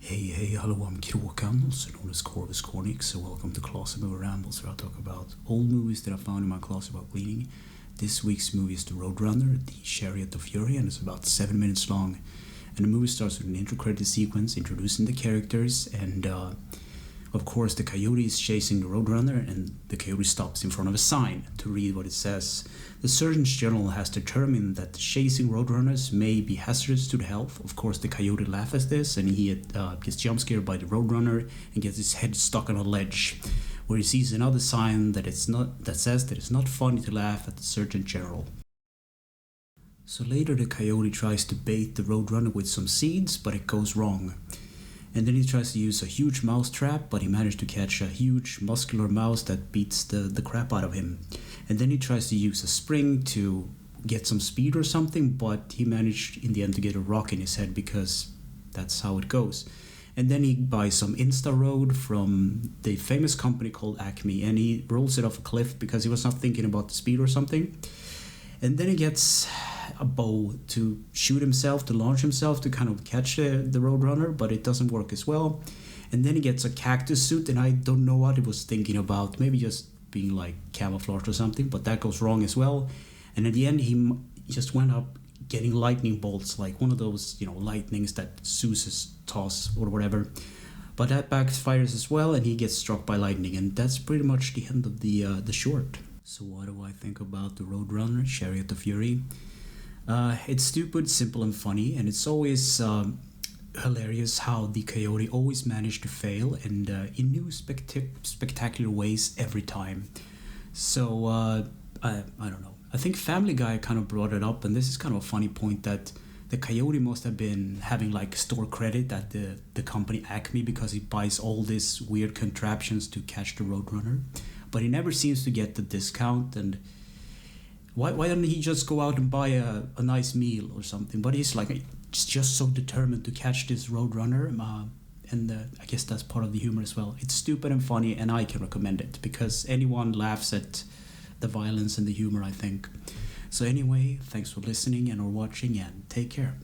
Hey, hello, I'm Kråkan, also known as Corvus Cornix, so welcome to Closet Movie Rambles, where I talk about old movies that I found in my closet while cleaning. This week's movie is The Roadrunner, the Chariot of Fury, and it's about 7 minutes long. And the movie starts with an intro credit sequence introducing the characters, and of course the coyote is chasing the Roadrunner, and the coyote stops in front of a sign to read what it says. The Surgeon General has determined that chasing Roadrunners may be hazardous to the health. Of course, the coyote laughs at this, and he gets jump scared by the Roadrunner and gets his head stuck on a ledge, where he sees another sign that says that it's not funny to laugh at the Surgeon General. So later, the coyote tries to bait the Roadrunner with some seeds, but it goes wrong. And then he tries to use a huge mouse trap, but he managed to catch a huge muscular mouse that beats the crap out of him. And then he tries to use a spring to get some speed or something, but he managed in the end to get a rock in his head because that's how it goes. And then he buys some Insta Road from the famous company called Acme, and he rolls it off a cliff because he was not thinking about the speed or something. And then he gets a bow to shoot himself, to launch himself, to kind of catch the Roadrunner, but it doesn't work as well. And then he gets a cactus suit, and I don't know what he was thinking about, maybe just being like camouflage or something, but that goes wrong as well. And at the end, he just went up getting lightning bolts, like one of those, lightnings that Zeus toss or whatever. But that backfires as well, and he gets struck by lightning, and that's pretty much the end of the short. So what do I think about the Roadrunner, Chariot of Fury? It's stupid, simple, and funny, and it's always hilarious how the coyote always managed to fail, and in new spectacular ways every time. So I don't know. I think Family Guy kind of brought it up, and this is kind of a funny point that the coyote must have been having like store credit at the company Acme because he buys all these weird contraptions to catch the Roadrunner, but he never seems to get the discount. And why don't he just go out and buy a nice meal or something? But he's like just so determined to catch this Roadrunner, and I guess that's part of the humor as well. It's stupid and funny, and I can recommend it because anyone laughs at the violence and the humor, I think. So anyway, thanks for listening and or watching, and take care.